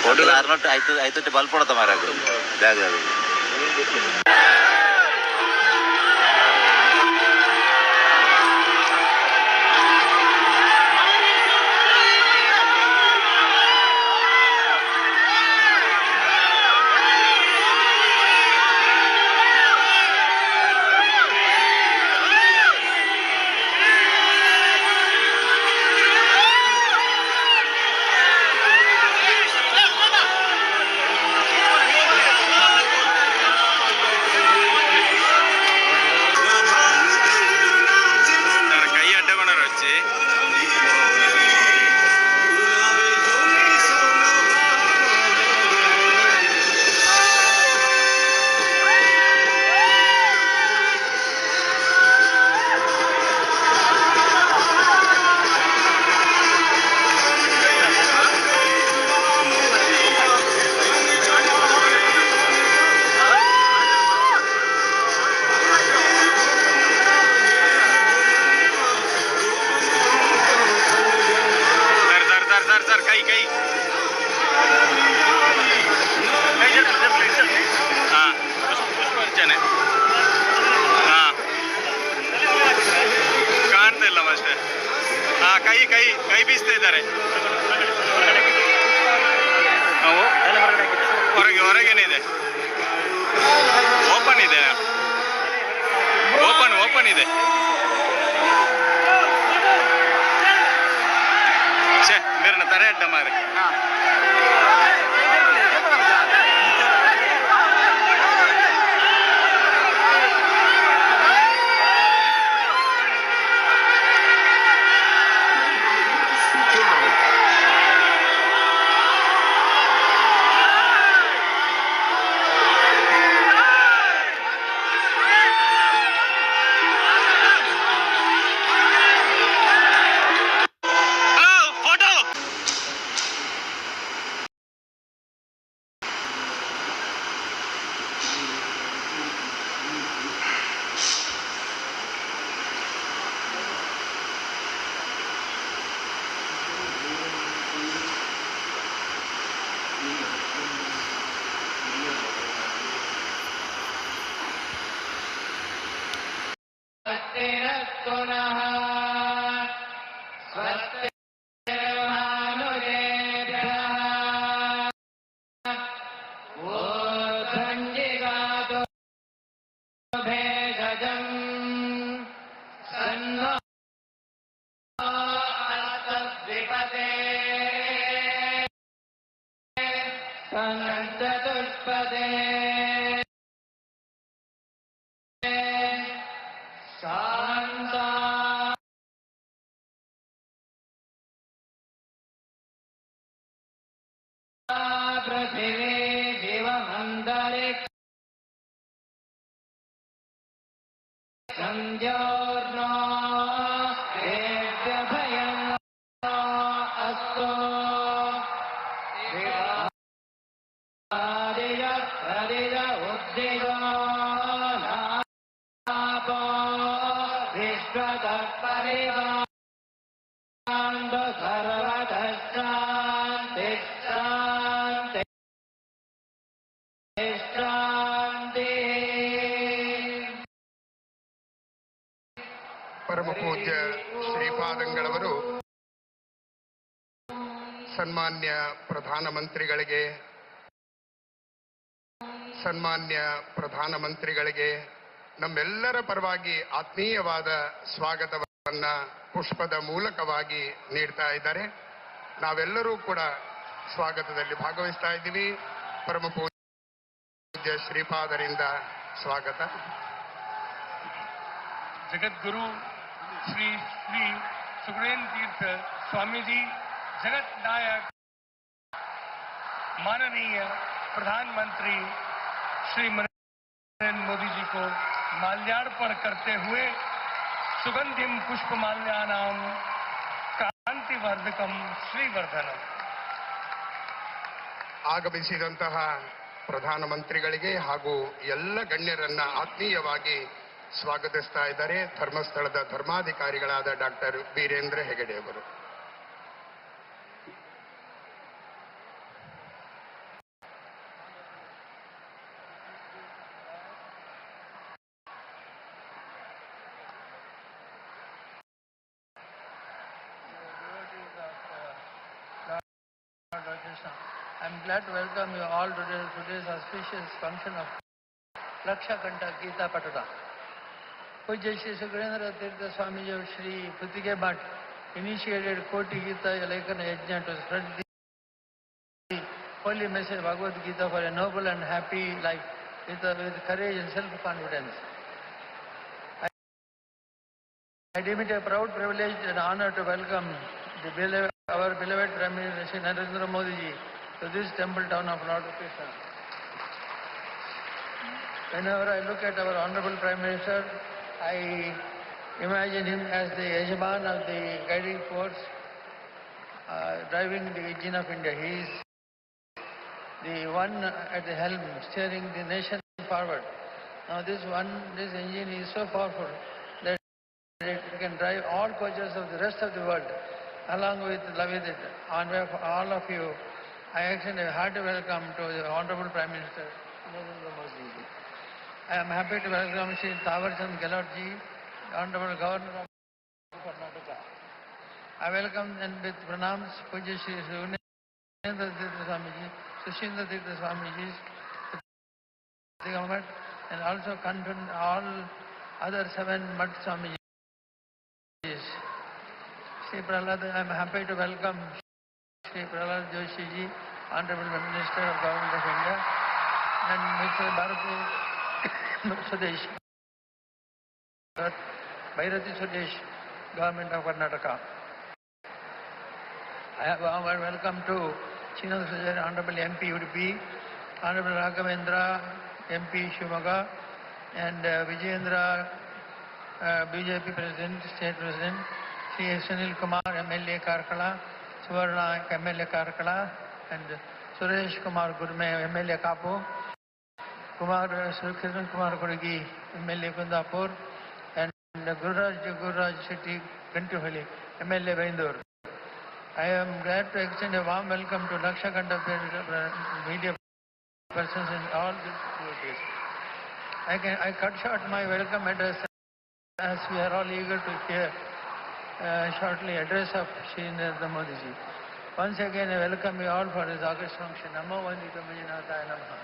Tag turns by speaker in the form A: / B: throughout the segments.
A: Hotel ಆರ್ನೊಟ್ಟು ಆಯ್ತು bulb ಕೊಡತ್ತ ಮಾರ bag ಕೈ ಬೀಸ್ತಾ ಇದ್ದಾರೆ. ಹೊರಗೇನೆ ಇದೆ, ಓಪನ್ ಇದೆ, ಓಪನ್ ಇದೆ. ಮೇರೆ ತರೆ ಅಡ್ಡ ಮಾರೆ
B: पृथिवी जीवमंदरे संजोर्नो देव्यभयं अस्तु हरिज उद्दिगो नापो विश्वतः परिवान्दो सर्वतः शान्ति शान्ति शान्ति.
C: ಪರಮ ಪೂಜ್ಯ ಶ್ರೀಪಾದಂಗಳವರು ಸನ್ಮಾನ್ಯ ಪ್ರಧಾನಮಂತ್ರಿಗಳಿಗೆ ನಮ್ಮೆಲ್ಲರ ಪರವಾಗಿ ಆತ್ಮೀಯವಾದ ಸ್ವಾಗತವನ್ನ ಪುಷ್ಪದ ಮೂಲಕವಾಗಿ ನೀಡ್ತಾ ಇದ್ದಾರೆ. ನಾವೆಲ್ಲರೂ ಕೂಡ ಸ್ವಾಗತದಲ್ಲಿ ಭಾಗವಹಿಸ್ತಾ ಇದ್ದೀವಿ. ಪರಮ ಪೂಜ್ಯ ಶ್ರೀಪಾದರಿಂದ ಸ್ವಾಗತ.
D: जगतगुरु श्री श्री सुखदेव तीर्थ स्वामी जी, जगत नायक माननीय प्रधानमंत्री श्री नरेंद्र मोदी जी को माल्यार्पण करते हुए सुगंधिम पुष्पमाल्यानाम कांतिवर्धकम श्रीवर्धनम.
C: ಆಗಮಿಸಿದಂತಹ ಪ್ರಧಾನಮಂತ್ರಿಗಳಿಗೆ ಹಾಗೂ ಎಲ್ಲ ಗಣ್ಯರನ್ನ ಆತ್ಮೀಯವಾಗಿ ಸ್ವಾಗತಿಸ್ತಾ ಇದ್ದಾರೆ ಧರ್ಮಸ್ಥಳದ ಧರ್ಮಾಧಿಕಾರಿಗಳಾದ ಡಾಕ್ಟರ್ ವೀರೇಂದ್ರ ಹೆಗಡೆ ಅವರು.
E: Lord Krishna. I am glad to welcome you all to today's auspicious function of Laksha Kanta Gita Patata. Pujya Shri Sugrendranath Tirtha Swamiji of Shri Putige Bhatt initiated Koti Gita Lekana Yajna to spread the holy message of Bhagavad Gita for a noble and happy life with courage and self-confidence. I deem it a proud privilege and honor to welcome our beloved Prime Minister Shri Narendra Modi ji to this temple town of Lord Krishna. Whenever I look at our Honorable Prime Minister, I imagine him as the Yajman of the guiding force, driving the engine of India. He is the one at the helm, steering the nation forward. Now this engine is so powerful that it can drive all coaches of the rest of the world along with it. On behalf of all of you, I extend a hearty welcome to the Honorable Prime Minister Narendra Modi ji. I am happy to welcome Shri Thawarchand Gehlot ji, Honorable Governor of Karnataka. I welcome and with pranams Pujya Shri Sugrendranath Tirtha Swamiji, Sushindra Tirtha Swamiji, the government, and also convene all other 7 Math Swamijis. Shri Prahlad, I am happy to welcome Shri Prahlad Joshi ji, Honorable Minister of Government of India, and Mr. Bharati Sudesh, Bhairati Sudesh, Government of Karnataka. I have a warm welcome to Srinivasa Sujari, Honorable MP Udupi, Honorable Raghavendra, MP Shivamoga, and Vijayendra, BJP President, State President, Shri Sunil Kumar, MLA Karkala, Suvarna, MLA Karkala, and Suresh Kumar Gurme, MLA Kapu, Kiran Kumar Kurigi, MLA Kundapur, and Gururaj Shetty Gantuhali, MLA Bendur. I am glad to extend a warm welcome to Laksha Kanta media persons in all these places. I cut short my welcome address as we are all eager to hear shortly address of Shri Narendra Modi ji. Once again, I welcome you all for this August function. Namo Vandita Manjunathaya Namaha.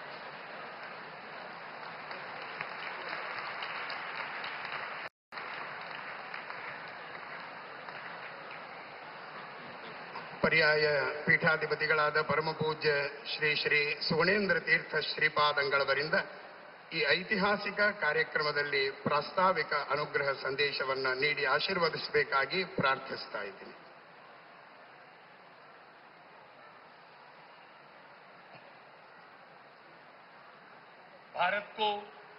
C: ಪರ್ಯಾಯ ಪೀಠಾಧಿಪತಿಗಳಾದ ಪರಮ ಪೂಜ್ಯ ಶ್ರೀ ಶ್ರೀ ಸುಗುಣೇಂದ್ರ ತೀರ್ಥ ಶ್ರೀಪಾದಂಗಳವರಿಂದ ಈ ಐತಿಹಾಸಿಕ ಕಾರ್ಯಕ್ರಮದಲ್ಲಿ ಪ್ರಾಸ್ತಾವಿಕ ಅನುಗ್ರಹ ಸಂದೇಶವನ್ನು ನೀಡಿ ಆಶೀರ್ವದಿಸಬೇಕಾಗಿ ಪ್ರಾರ್ಥಿಸ್ತಾ ಇದ್ದೀನಿ.
D: भारत को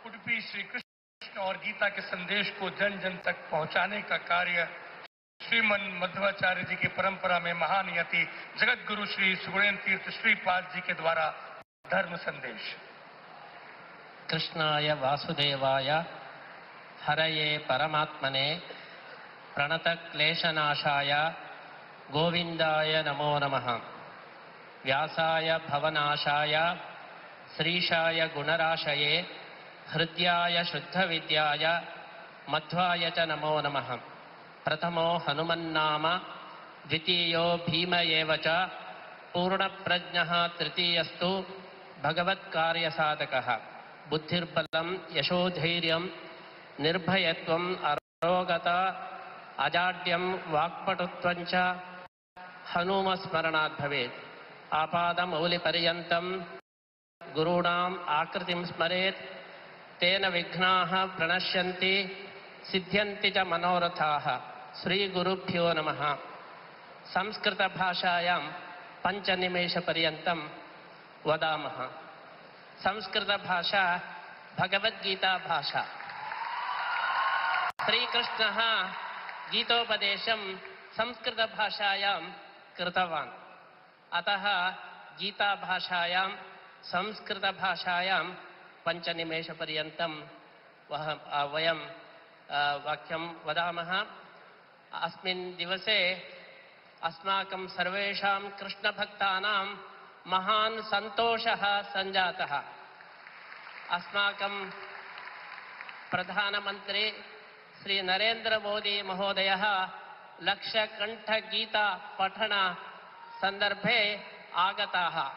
D: उडुपी श्री कृष्ण और गीता के संदेश को जन जन तक पहुंचाने का कार्य श्रीमन मध्वाचार्य जी की परंपरा में महान यति जगत गुरु श्री सुगुणेन्द्र तीर्थ श्रीपाद जी के द्वारा धर्म संदेश।
F: कृष्णाय वासुदेवाय हरये परमात्मने प्रणतक्लेशनाशाय गोविंदाय नमो नमः। व्यासाय भवनाशाय श्रीशाय गुणराशये हृद्याय शुद्धविद्याय मध्वाय च नमो नमः। प्रथमो हनुमन्नाम द्वितीयो भीम एव च पूर्णप्रज्ञः तृतीयस्तु भगवत्कार्यसाधकः। बुद्धिर्बलं यशोधैर्यं निर्भयत्वम् अरोगता अजाड्यं वाक्पटुत्वं च हनुमस्मरणात् भवेत्। आपादमौलिपर्यन्तं गुरूणाम् आकृतिं स्मरेत् तेन विघ्नाः प्रणश्यन्ति सिद्ध्यन्ति च मनोरथाः। श्रीगुरुभ्यो नमः। संस्कृतभाषायां 5 निमेषपर्यन्तं वदामः। संस्कृतभाषा भगवद्गीता भाषा। श्रीकृष्णः गीतोपदेशं संस्कृतभाषायां कृतवान्। अतः गीताभाषायां संस्कृतभाषायां 5 निमेषपर्यन्तं वयं वाक्यं वदामः। अस्मिन् दिवसे अस्माकं सर्वेषां कृष्णभक्तानां महान् सन्तोषः सञ्जातः। अस्माकं प्रधानमन्त्री श्री नरेन्द्र मोदी महोदयः लक्षकण्ठगीता पठन सन्दर्भे आगताः।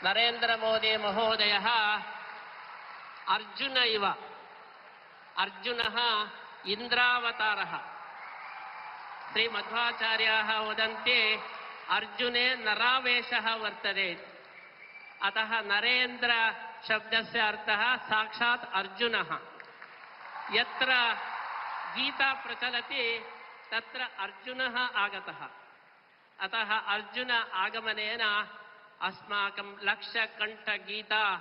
F: नरेन्द्रमोदी महोदयः अर्जुन इव, अर्जुनः इन्द्रावतारः। श्रीमध्वाचार्याः वदन्ति अर्जुने नरावेशः वर्तते। अतः नरेन्द्र शब्दस्य अर्थः साक्षात् अर्जुनः। यत्र गीता प्रचलति तत्र अर्जुनः आगतः। अतः अर्जुन आगमनेन अस्माकं लक्षकण्ठगीता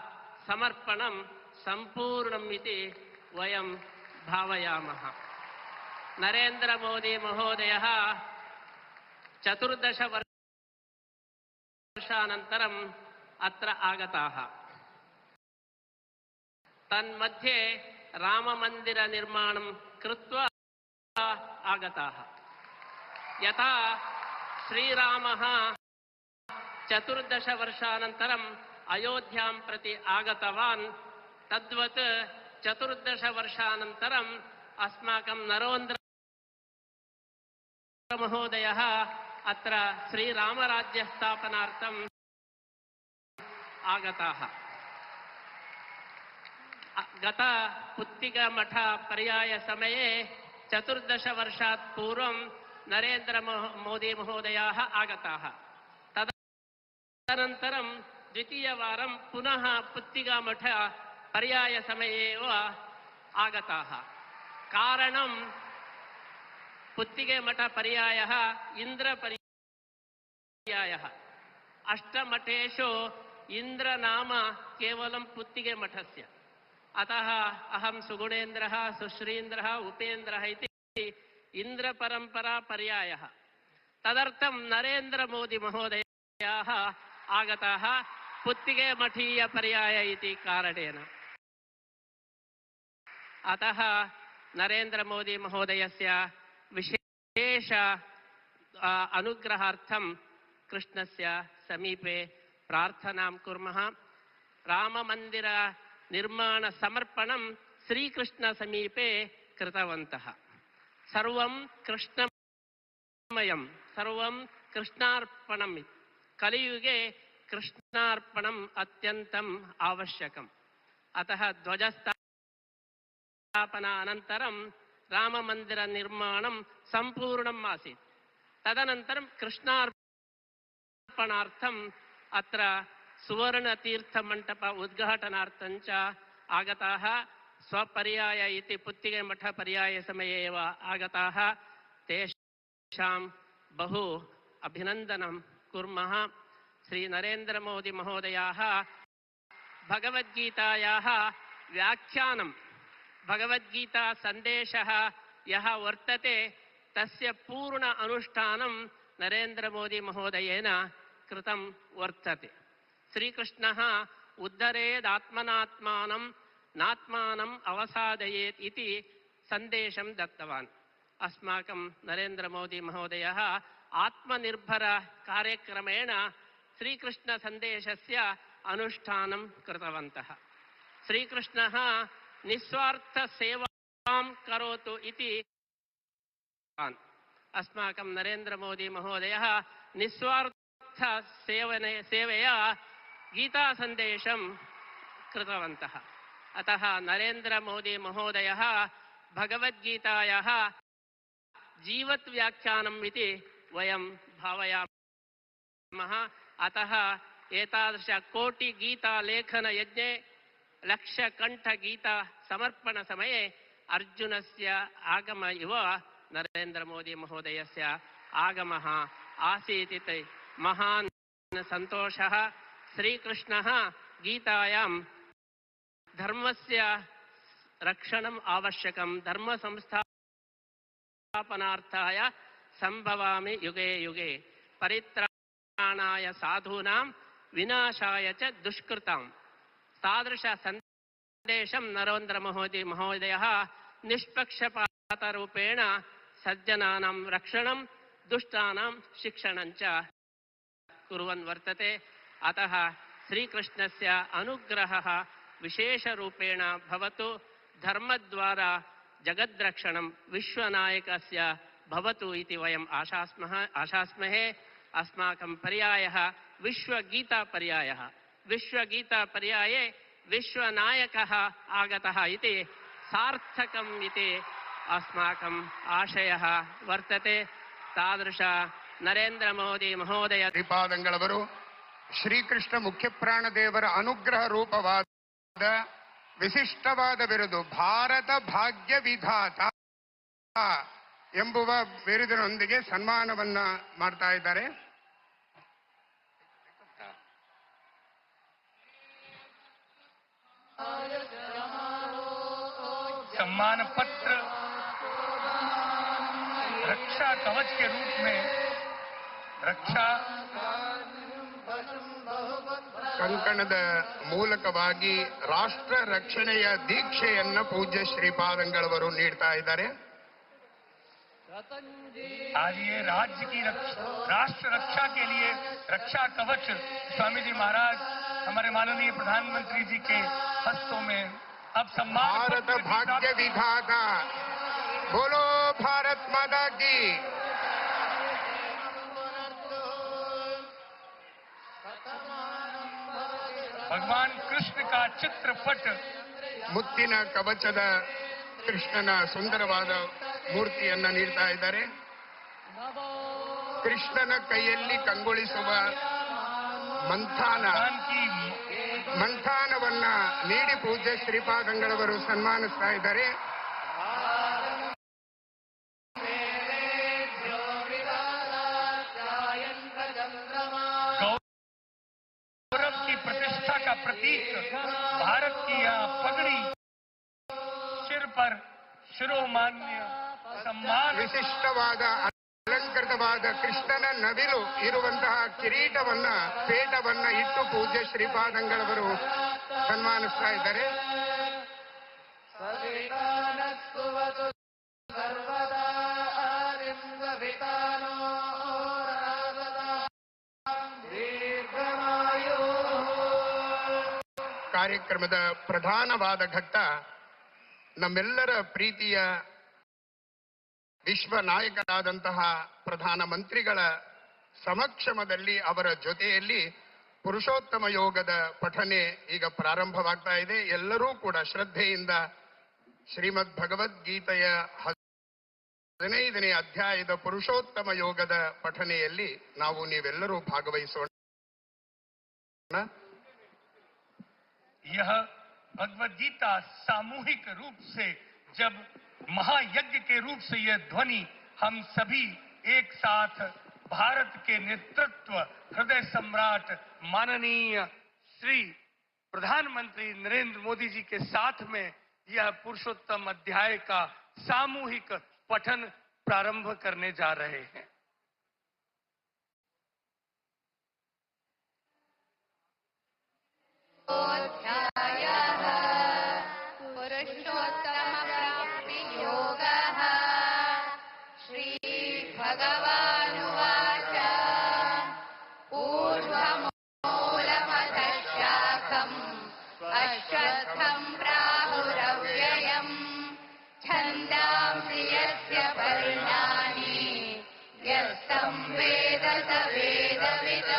F: समर्पणं सम्पूर्णम् इति वयं भावयामः। नरेन्द्रमोदी महोदयः 14 वर्षानन्तरम् अत्र आगताः। तन्मध्ये राममन्दिरनिर्माणं कृत्वा आगताः। यथा श्रीरामः 14 वर्षानन्तरम् अयोध्यां प्रति आगतवान्, तद्वत् 14 वर्षानन्तरम् अस्माकं नरेन्द्रमहोदयः अत्र श्रीरामराज्यस्थापनार्थम् आगताः। गत पुत्तिकामठ पर्याय समये 14 वर्षात् पूर्वं नरेन्द्रमोदी महोदयाः आगताः। तदनन्तरं द्वितीयवारं पुनः पुत्तिकामठ पर्याय समये एव आगताः। कारणं पुत्तिकेमठ पर्यायः इन्द्रपर्यायः। अष्टमठेषु इन्द्रनाम केवलं पुत्तिकेमठस्य। अतः अहं सुगुणेन्द्रः, सुश्रीन्द्रः, उपेन्द्रः इति इन्द्रपरम्परा पर्यायः। तदर्थं नरेन्द्रमोदी महोदयाः आगताः पुत्तिकेमठीय पर्याय इति कारणेन। अतः नरेन्द्रमोदी महोदयस्य विशेष अनुग्रहार्थं कृष्णस्य समीपे प्रार्थनां कुर्मः। राममन्दिर निर्माणसमर्पणं श्रीकृष्णसमीपे कृतवन्तः। सर्वं कृष्णमयं, सर्वं कृष्णार्पणम्। कलियुगे कृष्णार्पणम् अत्यन्तम् आवश्यकम्। अतः ध्वजस्थापनानन्तरं राममन्दिरनिर्माणं सम्पूर्णम् आसीत्। तदनन्तरं कृष्णार्पणार्थम् अत्र सुवर्णतीर्थमण्डप उद्घाटनार्थं च आगताः। स्वपर्याय इति पुत्तिकेमठ पर्याय समये एव आगताः। तेषां बहु अभिनन्दनं कुर्मः। श्री नरेन्द्रमोदी महोदयाः भगवद्गीतायाः व्याख्यानं, भगवद्गीता सन्देशः यः वर्तते तस्य पूर्ण अनुष्ठानं नरेन्द्रमोदी महोदयेन कृतं वर्तते। श्रीकृष्णः उद्धरेदात्मनात्मानं नात्मानम् अवसादयेत् इति सन्देशं दत्तवान्। अस्माकं नरेन्द्रमोदी महोदयः आत्मनिर्भर कार्यक्रमेण श्रीकृष्णसन्देशस्य अनुष्ठानं कृतवन्तः। श्रीकृष्णः निस्वार्थसेवां करोतु इति अस्माकं नरेन्द्रमोदी महोदयः निस्वार्थसेवया गीतासन्देशं कृतवन्तः। अतः नरेन्द्रमोदी महोदयः भगवद्गीतायाः जीवत्व्याख्यानम् इति वयं भावयामः। अतः एतादृश कोटिगीतालेखनयज्ञे लक्षकण्ठगीता समर्पणसमये अर्जुनस्य आगम इव नरेन्द्रमोदी महोदयस्य आगमः आसीत् इति महान् सन्तोषः। श्रीकृष्णः गीतायां धर्मस्य रक्षणम् आवश्यकं, धर्मसंस्थापनार्थाय सम्भवामि युगे युगे, परित्राणाय साधूनां विनाशाय च दुष्कृतां। तादृश सन्देशं नरेन्द्रमोदी महोदयः निष्पक्षपातरूपेण सज्जनानां रक्षणं, दुष्टानां शिक्षणं च कुर्वन् वर्तते। अतः श्रीकृष्णस्य अनुग्रहः विशेषरूपेण भवतु। धर्मद्वारा जगद्रक्षणं विश्वनायकस्य भवतु इति वयम् आशास्महे। अस्माकं पर्यायः विश्वगीतापर्यायः विश्वगीतापर्याये विश्वनायकः आगतः इति सार्थकम् इति अस्माकम् आशयः वर्तते। तादृश नरेंद्र मोदी महोदय
C: ಶ್ರೀಪಾದಂಗಳವರು ಶ್ರೀಕೃಷ್ಣ ಮುಖ್ಯಪ್ರಾಣ ದೇವರ ಅನುಗ್ರಹ ರೂಪವಾದ ವಿಶಿಷ್ಟವಾದ ಬಿರುದು ಭಾರತ ಭಾಗ್ಯ ವಿಧಾತ ಎಂಬುವ ಬಿರುದಿನೊಂದಿಗೆ ಸನ್ಮಾನವನ್ನ ಮಾಡ್ತಾ ಇದ್ದಾರೆ.
D: सम्मान पत्र रक्षा कवच के रूप में रक्षा
C: ಕಂಕಣದ ಮೂಲಕವಾಗಿ ರಾಷ್ಟ್ರ ರಕ್ಷಣೆಯ ದೀಕ್ಷೆಯನ್ನ ಪೂಜ್ಯ ಶ್ರೀಪಾದಂಗಳವರು ನೀಡ್ತಾ ಇದ್ದಾರೆ.
D: आज ये राज्य की राष्ट्र रक्षा के लिए रक्षा कवच स्वामी जी महाराज हमारे माननीय प्रधानमंत्री जी के हस्तों में अब सम्मान
C: ಭಾರತ ಭಾಗ್ಯ ವಿಧಾತ ಬೋಲೋ ಭಾರತ್ ಮಾತಾ ಕಿ.
D: भगवान कृष्ण का चित्रपट
C: ಮುತ್ತಿನ ಕವಚದ ಕೃಷ್ಣನ ಸುಂದರವಾದ ಮೂರ್ತಿಯನ್ನ ನೀಡ್ತಾ ಇದ್ದಾರೆ. ಕೃಷ್ಣನ ಕೈಯಲ್ಲಿ ಕಂಗೊಳಿಸುವ ಮಂಥಾನವನ್ನ ನೀಡಿ ಪೂಜ್ಯ ಶ್ರೀಪಾದಂಗಳವರು ಸನ್ಮಾನಿಸ್ತಾ ಇದ್ದಾರೆ.
D: गौरव की प्रतिष्ठा का प्रतीक भारत की यह पगड़ी सिर पर ಶಿರೋಮಾನ್ಯ ಸಮ್ಮಾನ
C: ವಿಶಿಷ್ಟವಾದ ಅಲಂಕೃತವಾದ ಕೃಷ್ಣನ ನವಿಲು ಇರುವಂತಹ ಕಿರೀಟವನ್ನ ಪೇಟವನ್ನ ಇಟ್ಟು ಪೂಜ್ಯ ಶ್ರೀಪಾದಂಗಳವರು ಸನ್ಮಾನಿಸ್ತಾ ಇದ್ದಾರೆ. ಕಾರ್ಯಕ್ರಮದ ಪ್ರಧಾನವಾದ ಘಟ್ಟ ನಮ್ಮೆಲ್ಲರ ಪ್ರೀತಿಯ ವಿಶ್ವ ನಾಯಕರಾದಂತಹ ಪ್ರಧಾನಮಂತ್ರಿಗಳ ಸಮಕ್ಷಮದಲ್ಲಿ ಅವರ ಜೊತೆಯಲ್ಲಿ ಪುರುಷೋತ್ತಮ ಯೋಗದ ಪಠನೆ ಈಗ ಪ್ರಾರಂಭವಾಗ್ತಾ ಇದೆ. ಎಲ್ಲರೂ ಕೂಡ ಶ್ರದ್ಧೆಯಿಂದ ಶ್ರೀಮದ್ ಭಗವದ್ಗೀತೆಯ 15ನೇ ಅಧ್ಯಾಯದ ಪುರುಷೋತ್ತಮ ಯೋಗದ ಪಠನೆಯಲ್ಲಿ ನಾವು ನೀವೆಲ್ಲರೂ ಭಾಗವಹಿಸೋಣ.
D: यह भगवद गीता सामूहिक रूप से जब महायज्ञ के रूप से यह ध्वनि हम सभी एक साथ भारत के नेतृत्व हृदय सम्राट माननीय श्री प्रधानमंत्री नरेंद्र मोदी जी के साथ में यह पुरुषोत्तम अध्याय का सामूहिक पठन प्रारंभ करने जा रहे हैं.
G: पुरुषोत्तमप्राप्तियोगः श्रीभगवानुवाच ऊर्ध्वमूलमधशाखम् अश्वत्थम् प्राहुरव्ययम् छन्दांसि यस्य पर्णानि यस्तम् वेद स वेदवित्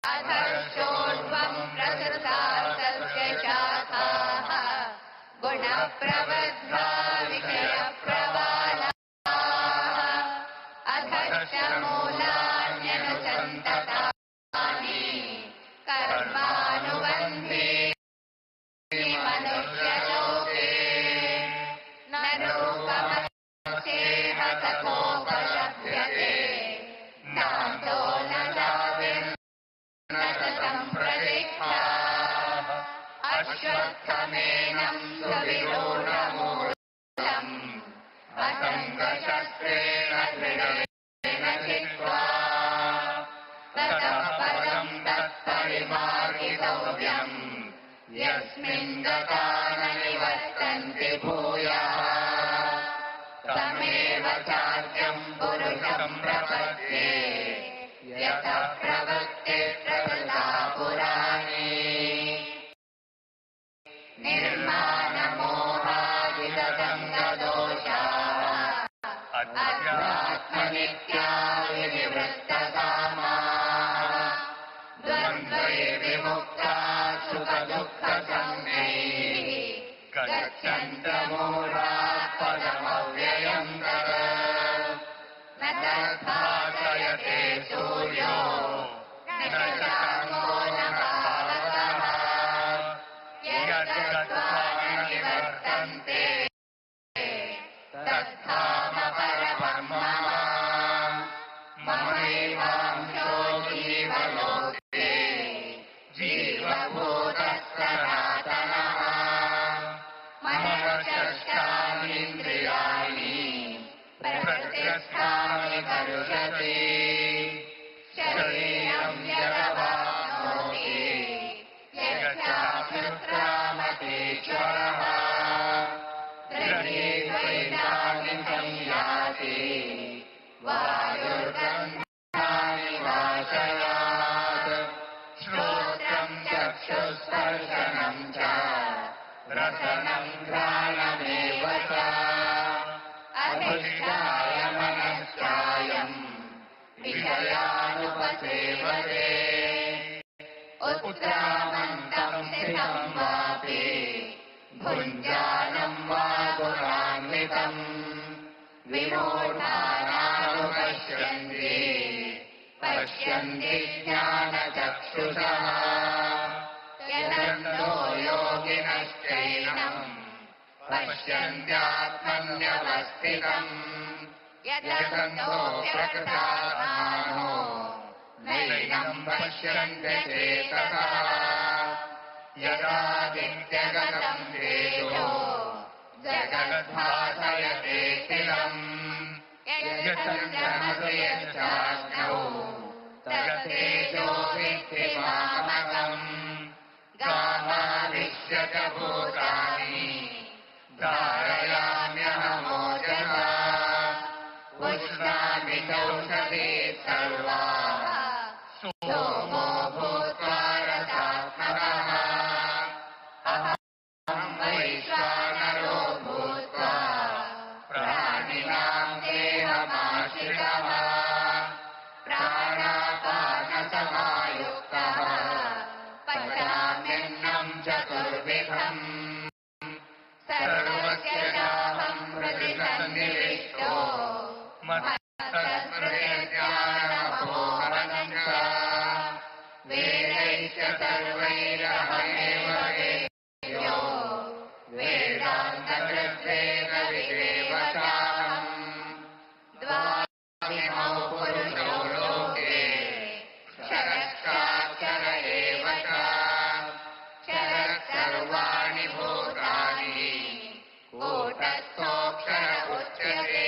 G: अधर्षोर्ध्वम् प्रसृतास्तस्य शाखाः गुणप्रवद्धा विषयप्रवालाः अधर्षमूलान्यनुसन्ततानि कर्मानुबन्धीनि मनुष्यलोके न रूपमस्येह तथोपलभ्यते नान्तो न न च सम्प्रदिष्टाः अश्वत्थमेनम् सुविरूढमूलम् असङ्गशस्त्रेण दृढेन चित्वा ततः पदम् तत्परिमार्गितव्यम् यस्मिन् गता न निवर्तन्ति भूयः तमेव चाद्यम् पुरुषम् प्रपद्ये यतः प्रवृत्ते प्रवृत्ता पुराणे निर्माणमोहादिगतङ्गदोषाः अध्यात्मनित्या विनिवृत्तकामाः उदयते सूर्यो न चाङ्गो न पावकः यद्गत्वा न निवर्तन्ते तद्धाम परमं मम ममैवांशो जीवलोके जीवभूतः सनातनः मम षष्ठानीन्द्रियाणि प्रकृष्टानि करुषते शरीरं यदवाप्नोति यच्चाप्युत्क्रामतीश्वरः गृहीत्वैतानि संयाति वायुर्गन्धानि वाशयात् श्रोत्रं चक्षुस्पर्शनं च रसनं घ्राणमेव च अधिष्ठाय मनश्चायं विषयानुपसेवते उत्क्रामन्तं स्थितं वापि भुञ्जानं वा गुणान्वितम् विमूढानानुपश्यन्ति पश्यन्ति ज्ञानचक्षुषः यतन्तो योगिनश्चैनम् पश्यन्त्यात्मन्यवस्थितम् यतन्तो प्रकृतात्मानो नैनं पश्यन्ति चेतसः यदादित्यगतं तेजो जगद्भासयतेऽखिलम् यच्चन्द्रमसि यच्चाग्नौ तत्तेजो विद्धि मामकम् गामाविश्य च भूतानि धारयाम्यहमोजसा उष्णामि चौषधे सर्वा सोमो भूत्वा रसात्मकः अहं वैश्वानरो भूत्वा प्राणिनां देहमाश्रितः प्राणापानसमायुक्तः पचाम्यन्नं चतुर्विधम् सर्वस्य चाहं हृदि सन्निविष्टो मत्तस्मृतिर्ज्ञानमपोहनं च वेदैश्च सर्वैरहमेव वेद्यो वेदान्तकृद्वेदविदेव चाहम् द्वाविमौ पुरुषो लोके क्षरश्चाक्षर एव च क्षरः सर्वाणि भूतानि कूटस्थोऽक्षर उच्यते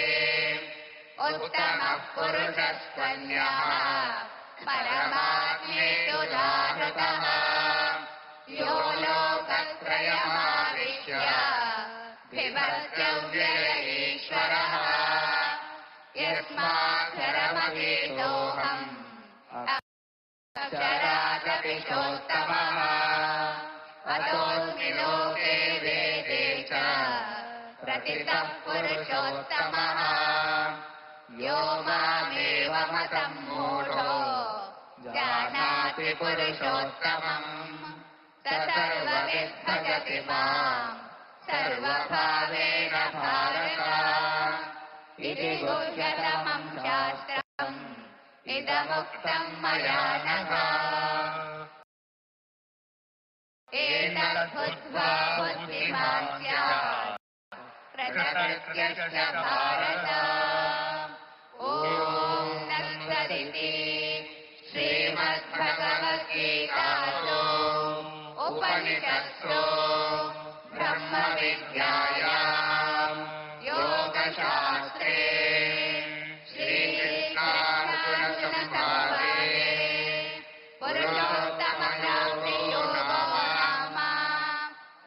G: उत्तमः पुरुषस्त्वन्यः परमात्मेत्युदाहृतः यो लोकत्रयमाविश्य बिभर्त्यव्यय ईश्वरः यस्माक्षरमतीतोऽहम् अक्षरादपिशोत्तमः अतोऽस्मि लोके वेदे च प्रतितः पुरुषोत्तमः यो मामेवमतं मूढो जानाति पुरुषोत्तमम् स सर्वविद् भजति माम् सर्वभावेन भारत इति गुह्यतमं शास्त्रम् इदमुक्तं मया नघ एतद्बुद्ध्वा बुद्धिमान् स्यात् प्रकृत्यश्च भारत ॐ तत्सदिति श्रीमद्भगवद्गीतासु उपनिषत्सु ब्रह्मविद्यायां योगशास्त्रे श्रीकृष्णार्जुनसंवादे पुरुषोत्तमयोगो नाम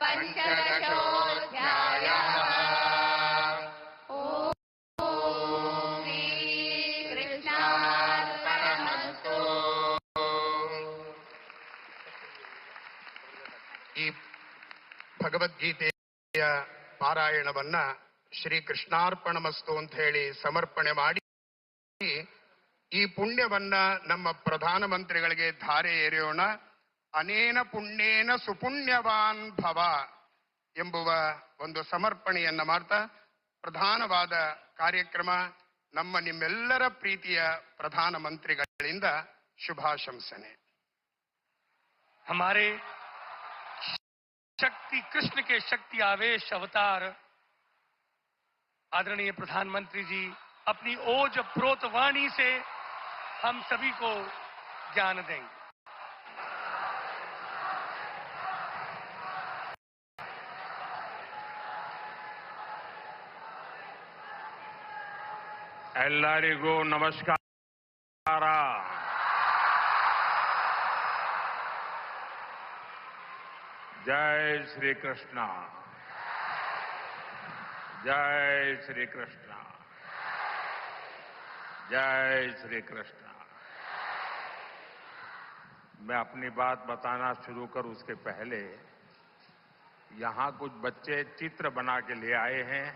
G: पञ्चदशोऽध्यायः। ॐ श्रीकृष्णार्पणमस्तु।
C: ಈ ಭಗವದ್ಗೀತೆಯ ಪಾರಾಯಣವನ್ನ ಶ್ರೀ ಕೃಷ್ಣಾರ್ಪಣಮಸ್ತು ಅಂತ ಹೇಳಿ ಸಮರ್ಪಣೆ ಮಾಡಿ ಈ ಪುಣ್ಯವನ್ನ ನಮ್ಮ ಪ್ರಧಾನಮಂತ್ರಿಗಳಿಗೆ ಧಾರೆ ಎರೆಯೋಣ. ಅನೇನ ಪುಣ್ಯೇನ ಸುಪುಣ್ಯವಾನ್ ಭವ ಎಂಬುವ ಒಂದು ಸಮರ್ಪಣೆಯನ್ನ ಮಾಡ್ತಾ ಪ್ರಧಾನವಾದ ಕಾರ್ಯಕ್ರಮ ನಮ್ಮ ನಿಮ್ಮೆಲ್ಲರ ಪ್ರೀತಿಯ ಪ್ರಧಾನಮಂತ್ರಿಗಳಿಂದ ಶುಭಾಶಂಸನೆ.
D: हमारे शक्ति कृष्ण के शक्ति आवेश अवतार आदरणीय प्रधानमंत्री जी अपनी ओज प्रोत वाणी से हम सभी को ज्ञान देंगे.
H: ಎಲ್ಲರಿಗೂ ನಮಸ್ಕಾರ. जय श्री कृष्ण. जय श्री कृष्ण. जय श्री कृष्ण. मैं अपनी बात बताना शुरू करूं उसके पहले यहां कुछ बच्चे चित्र बना के ले आए हैं.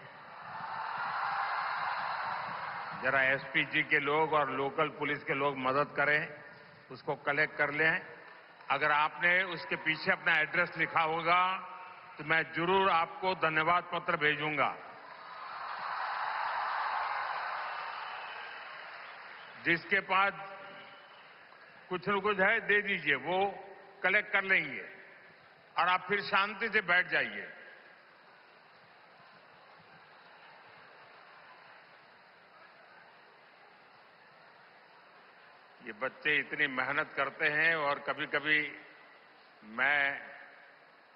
H: जरा एसपी जी के लोग और लोकल पुलिस के लोग मदद करें, उसको कलेक्ट कर लें. अगर आपने उसके पीछे अपना एड्रेस लिखा होगा तो मैं जरूर आपको धन्यवाद पत्र भेजूंगा. जिसके पास कुछ न कुछ है दे दीजिए, वो कलेक्ट कर लेंगे और आप फिर शांति से बैठ जाइए. ये बच्चे इतनी मेहनत करते हैं और कभी कभी मैं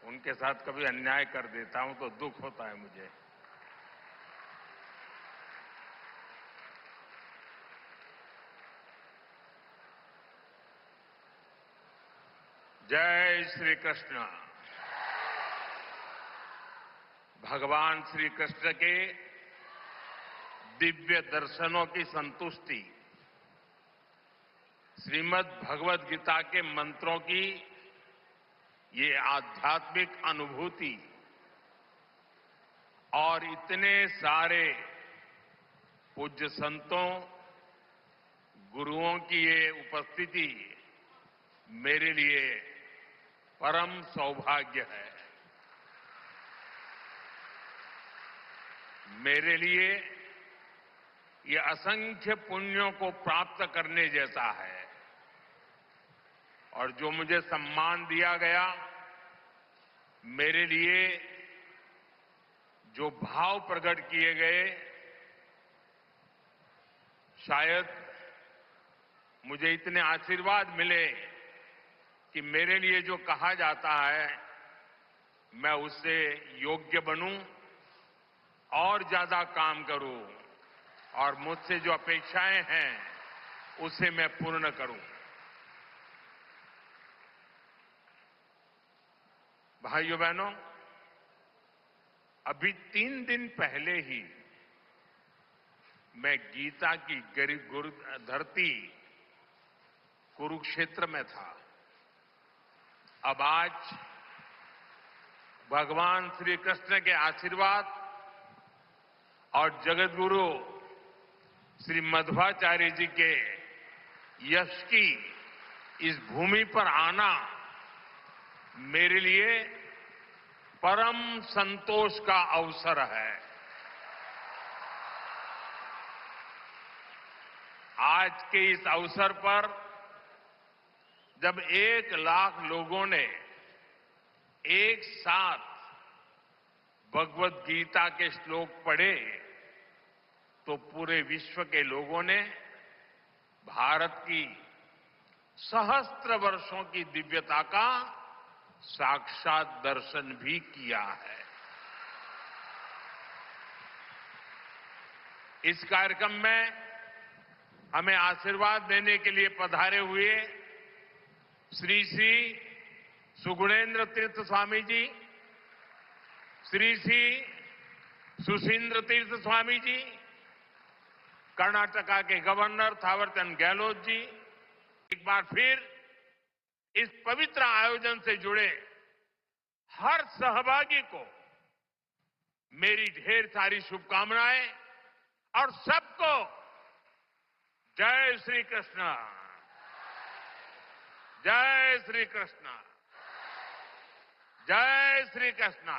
H: उनके साथ कभी अन्याय कर देता हूं तो दुख होता है मुझे. जय श्री कृष्ण. भगवान श्री कृष्ण के दिव्य दर्शनों की संतुष्टि, श्रीमद् भगवद गीता के मंत्रों की ये आध्यात्मिक अनुभूति और इतने सारे पूज्य संतों, गुरुओं की ये उपस्थिति मेरे लिए परम सौभाग्य है. मेरे लिए ये असंख्य पुण्यों को प्राप्त करने जैसा है. और जो मुझे सम्मान दिया गया, मेरे लिए जो भाव प्रकट किए गए, शायद मुझे इतने आशीर्वाद मिले कि मेरे लिए जो कहा जाता है मैं उससे योग्य बनूं और ज्यादा काम करूं और मुझसे जो अपेक्षाएं हैं उसे मैं पूर्ण करूं. भाइयों बहनों, अभी 3 दिन पहले ही मैं गीता की गुरु धरती कुरुक्षेत्र में था. अब आज भगवान श्री कृष्ण के आशीर्वाद और जगत गुरु श्री मध्वाचार्य जी के यश की इस भूमि पर आना मेरे लिए परम संतोष का अवसर है. आज के इस अवसर पर जब 1 लाख लोगों ने एक साथ भगवद गीता के श्लोक पढ़े तो पूरे विश्व के लोगों ने भारत की सहस्त्र वर्षों की दिव्यता का साक्षात दर्शन भी किया है. इस कार्यक्रम में हमें आशीर्वाद देने के लिए पधारे हुए श्री श्री सुगुणेन्द्र तीर्थ स्वामी जी, श्री श्री सुशींद्र तीर्थ स्वामी जी, कर्नाटका के गवर्नर थावरचंद गहलोत जी, एक बार फिर इस पवित्र आयोजन से जुड़े हर सहभागी को मेरी ढेर सारी शुभकामनाएं और सबको जय श्री कृष्ण. जय श्री कृष्ण. जय श्री कृष्ण.